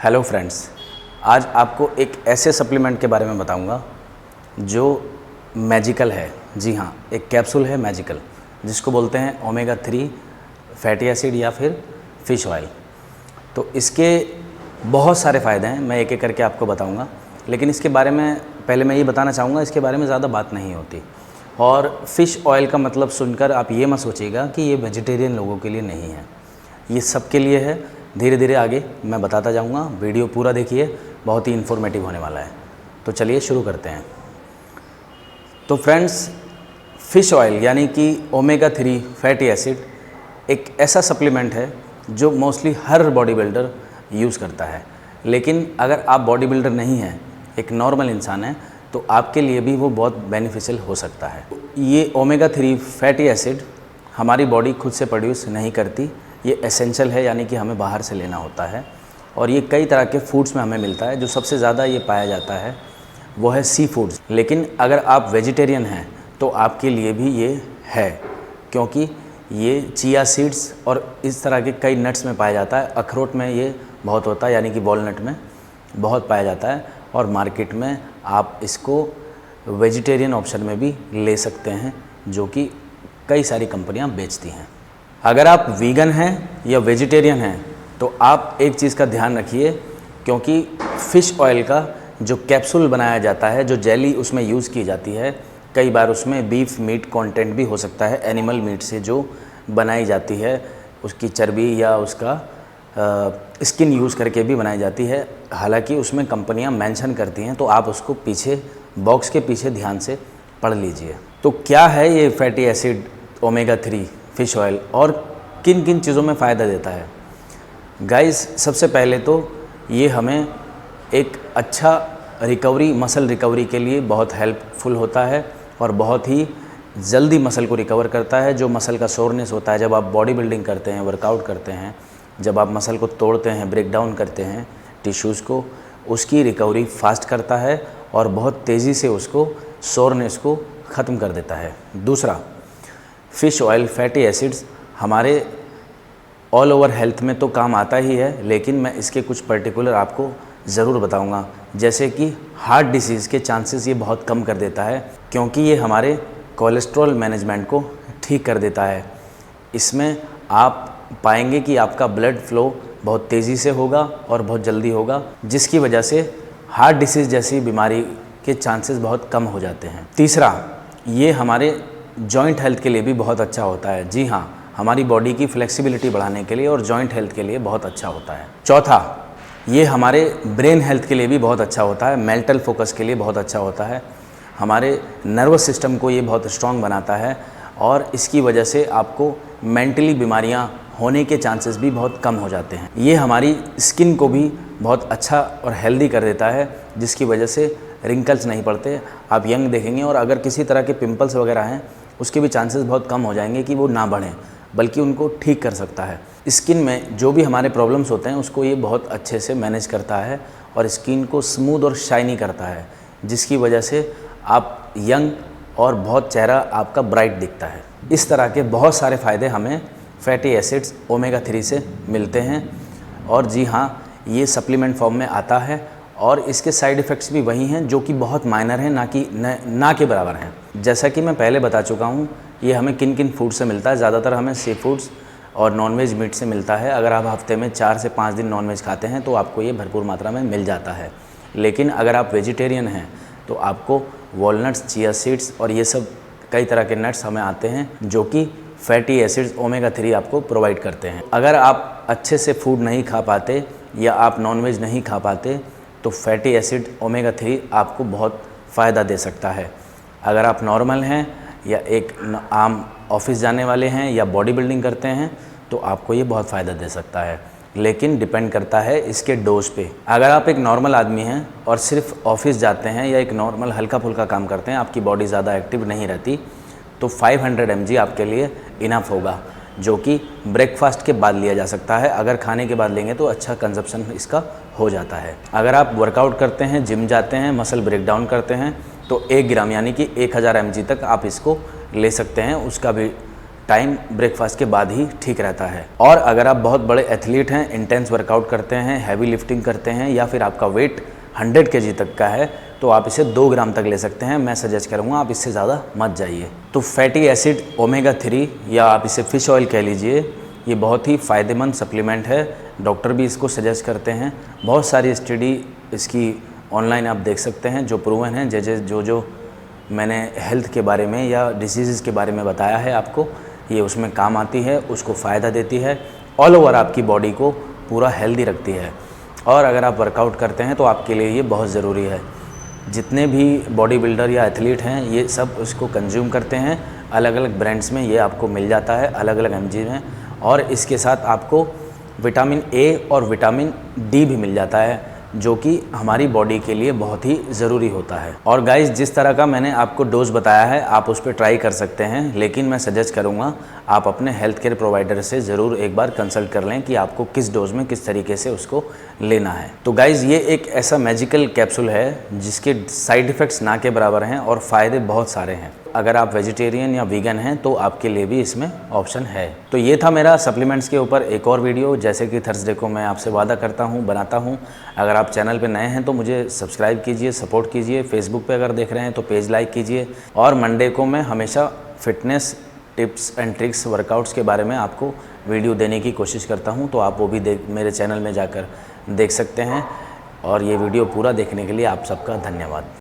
Hello friends, आज आपको एक ऐसे सप्लीमेंट के बारे में बताऊंगा जो मैजिकल है। जी हाँ, एक कैप्सूल है मैजिकल, जिसको बोलते हैं ओमेगा 3 फैटी एसिड या फिर फ़िश ऑयल। तो इसके बहुत सारे फ़ायदे हैं, मैं एक एक करके आपको बताऊंगा। लेकिन इसके बारे में पहले मैं ये बताना चाहूँगा, इसके बारे में ज़्यादा बात नहीं होती। और फ़िश ऑयल का मतलब सुनकर आप ये मत सोचिएगा कि ये वेजिटेरियन लोगों के लिए नहीं है, ये सबके लिए है। धीरे धीरे आगे मैं बताता जाऊंगा, वीडियो पूरा देखिए, बहुत ही इन्फॉर्मेटिव होने वाला है। तो चलिए शुरू करते हैं। तो फ्रेंड्स, फ़िश ऑयल यानी कि ओमेगा 3 फैटी एसिड एक ऐसा सप्लीमेंट है जो मोस्टली हर बॉडी बिल्डर यूज़ करता है। लेकिन अगर आप बॉडी बिल्डर नहीं हैं, एक नॉर्मल इंसान है, तो आपके लिए भी वो बहुत बेनिफिशियल हो सकता है। ये ओमेगा 3 फैटी एसिड हमारी बॉडी खुद से प्रोड्यूस नहीं करती, ये एसेंशियल है, यानी कि हमें बाहर से लेना होता है। और ये कई तरह के फूड्स में हमें मिलता है। जो सबसे ज़्यादा ये पाया जाता है वो है सी फूड्स। लेकिन अगर आप वेजिटेरियन हैं तो आपके लिए भी ये है, क्योंकि ये चिया सीड्स और इस तरह के कई नट्स में पाया जाता है। अखरोट में ये बहुत होता है, यानी कि वॉलनट में बहुत पाया जाता है। और मार्केट में आप इसको वेजिटेरियन ऑप्शन में भी ले सकते हैं, जो कि कई सारी कंपनियां बेचती हैं। अगर आप वीगन हैं या वेजिटेरियन हैं तो आप एक चीज़ का ध्यान रखिए, क्योंकि फ़िश ऑयल का जो कैप्सूल बनाया जाता है, जो जेली उसमें यूज़ की जाती है, कई बार उसमें बीफ मीट कंटेंट भी हो सकता है। एनिमल मीट से जो बनाई जाती है, उसकी चर्बी या उसका स्किन यूज़ करके भी बनाई जाती है। हालांकि उसमें कंपनियां मेंशन करती हैं, तो आप उसको पीछे बॉक्स के पीछे ध्यान से पढ़ लीजिए। तो क्या है ये fatty acid omega 3 fish oil और किन किन चीज़ों में फ़ायदा देता है। गाइस, सबसे पहले तो ये हमें एक अच्छा रिकवरी, मसल रिकवरी के लिए बहुत हेल्पफुल होता है और बहुत ही जल्दी मसल को रिकवर करता है। जो मसल का सोरनेस होता है जब आप बॉडी बिल्डिंग करते हैं, वर्कआउट करते हैं, जब आप मसल को तोड़ते हैं, ब्रेक डाउन करते हैं टिश्यूज़ को, उसकी रिकवरी फास्ट करता है और बहुत तेज़ी से उसको सोरनेस को ख़त्म कर देता है। दूसरा, फ़िश ऑयल फैटी एसिड्स हमारे ऑल ओवर हेल्थ में तो काम आता ही है, लेकिन मैं इसके कुछ पर्टिकुलर आपको ज़रूर बताऊंगा। जैसे कि हार्ट डिसीज़ के चांसेस ये बहुत कम कर देता है, क्योंकि ये हमारे कोलेस्ट्रॉल मैनेजमेंट को ठीक कर देता है। इसमें आप पाएंगे कि आपका ब्लड फ्लो बहुत तेज़ी से होगा और बहुत जल्दी होगा, जिसकी वजह से हार्ट डिसीज़ जैसी बीमारी के चांसेस बहुत कम हो जाते हैं। तीसरा, ये हमारे जॉइंट हेल्थ के लिए भी बहुत अच्छा होता है। जी हाँ, हमारी बॉडी की फ्लेक्सिबिलिटी बढ़ाने के लिए और जॉइंट हेल्थ के लिए बहुत अच्छा होता है। चौथा, ये हमारे ब्रेन हेल्थ के लिए भी बहुत अच्छा होता है, मेंटल फोकस के लिए बहुत अच्छा होता है। हमारे नर्वस सिस्टम को ये बहुत स्ट्रॉन्ग बनाता है और इसकी वजह से आपको मेंटली बीमारियां होने के चांसेस भी बहुत कम हो जाते हैं। ये हमारी स्किन को भी बहुत अच्छा और हेल्दी कर देता है, जिसकी वजह से रिंकल्स नहीं पड़ते, आप यंग देखेंगे। और अगर किसी तरह के पिंपल्स वगैरह हैं, उसके भी चांसेस बहुत कम हो जाएंगे कि वो ना बढ़ें, बल्कि उनको ठीक कर सकता है। स्किन में जो भी हमारे प्रॉब्लम्स होते हैं उसको ये बहुत अच्छे से मैनेज करता है और स्किन को स्मूथ और शाइनी करता है, जिसकी वजह से आप यंग और बहुत चेहरा आपका ब्राइट दिखता है। इस तरह के बहुत सारे फ़ायदे हमें फैटी एसिड्स ओमेगा 3 से मिलते हैं। और जी हाँ, ये सप्लीमेंट फॉर्म में आता है और इसके साइड इफ़ेक्ट्स भी वही हैं, जो कि बहुत माइनर हैं, ना के बराबर हैं। जैसा कि मैं पहले बता चुका हूँ, ये हमें किन किन फूड से मिलता है। ज़्यादातर हमें सी फूड्स और नॉनवेज मीट से मिलता है। अगर आप हफ्ते में 4 से 5 दिन नॉनवेज खाते हैं तो आपको ये भरपूर मात्रा में मिल जाता है। लेकिन अगर आप वेजिटेरियन हैं तो आपको वॉलनट्स, चिया सीड्स और ये सब कई तरह के नट्स हमें आते हैं, जो कि फैटी एसिड्स ओमेगा 3 आपको प्रोवाइड करते हैं। अगर आप अच्छे से फूड नहीं खा पाते या आप नॉनवेज नहीं खा पाते तो फैटी एसिड ओमेगा 3 आपको बहुत फ़ायदा दे सकता है। अगर आप नॉर्मल हैं या एक आम ऑफिस जाने वाले हैं या बॉडी बिल्डिंग करते हैं तो आपको ये बहुत फ़ायदा दे सकता है, लेकिन डिपेंड करता है इसके डोज पे। अगर आप एक नॉर्मल आदमी हैं और सिर्फ ऑफिस जाते हैं या एक नॉर्मल हल्का फुल्का काम करते हैं, आपकी बॉडी ज़्यादा एक्टिव नहीं रहती, तो 500 mg आपके लिए इनफ होगा, जो कि ब्रेकफास्ट के बाद लिया जा सकता है। अगर खाने के बाद लेंगे तो अच्छा कंजप्शन इसका हो जाता है। अगर आप वर्कआउट करते हैं, जिम जाते हैं, मसल ब्रेक डाउन करते हैं, तो 1 ग्राम यानी कि 1000 mg तक आप इसको ले सकते हैं। उसका भी टाइम ब्रेकफास्ट के बाद ही ठीक रहता है। और अगर आप बहुत बड़े एथलीट हैं, इंटेंस वर्कआउट करते हैं, हैवी लिफ्टिंग करते हैं या फिर आपका वेट 100 kg तक का है तो आप इसे 2 ग्राम तक ले सकते हैं। मैं सजेस्ट करूँगा आप इससे ज़्यादा मत जाइए। तो फैटी एसिड ओमेगा 3 या आप इसे फ़िश ऑयल कह लीजिए, ये बहुत ही फ़ायदेमंद सप्लीमेंट है। डॉक्टर भी इसको सजेस्ट करते हैं। बहुत सारी स्टडी इसकी ऑनलाइन आप देख सकते हैं जो प्रूवन है। जो मैंने हेल्थ के बारे में या डिसीज़ के बारे में बताया है आपको, ये उसमें काम आती है, उसको फ़ायदा देती है, ऑल ओवर आपकी बॉडी को पूरा हेल्दी रखती है। और अगर आप वर्कआउट करते हैं तो आपके लिए ये बहुत ज़रूरी है। जितने भी बॉडी बिल्डर या एथलीट हैं ये सब इसको कंज्यूम करते हैं। अलग अलग ब्रांड्स में ये आपको मिल जाता है, अलग अलग mg में। और इसके साथ आपको विटामिन ए और विटामिन डी भी मिल जाता है जो कि हमारी बॉडी के लिए बहुत ही ज़रूरी होता है। और गाइस, जिस तरह का मैंने आपको डोज बताया है आप उस पर ट्राई कर सकते हैं, लेकिन मैं सजेस्ट करूँगा आप अपने हेल्थ केयर प्रोवाइडर से ज़रूर एक बार कंसल्ट कर लें कि आपको किस डोज में किस तरीके से उसको लेना है। तो गाइस, ये एक ऐसा मैजिकल कैप्सूल है जिसके साइड इफ़ेक्ट्स ना के बराबर हैं और फ़ायदे बहुत सारे हैं। अगर आप वेजिटेरियन या वीगन हैं तो आपके लिए भी इसमें ऑप्शन है। तो ये था मेरा सप्लीमेंट्स के ऊपर एक और वीडियो। जैसे कि थर्सडे को मैं आपसे वादा करता हूँ बनाता हूँ। अगर आप चैनल पे नए हैं तो मुझे सब्सक्राइब कीजिए, सपोर्ट कीजिए। फेसबुक पे अगर देख रहे हैं तो पेज लाइक कीजिए। और मंडे को मैं हमेशा fitness tips and tricks workouts के बारे में आपको वीडियो देने की कोशिश करता हूँ, तो आप वो भी मेरे चैनल में जाकर देख सकते हैं। और ये वीडियो पूरा देखने के लिए आप सबका धन्यवाद।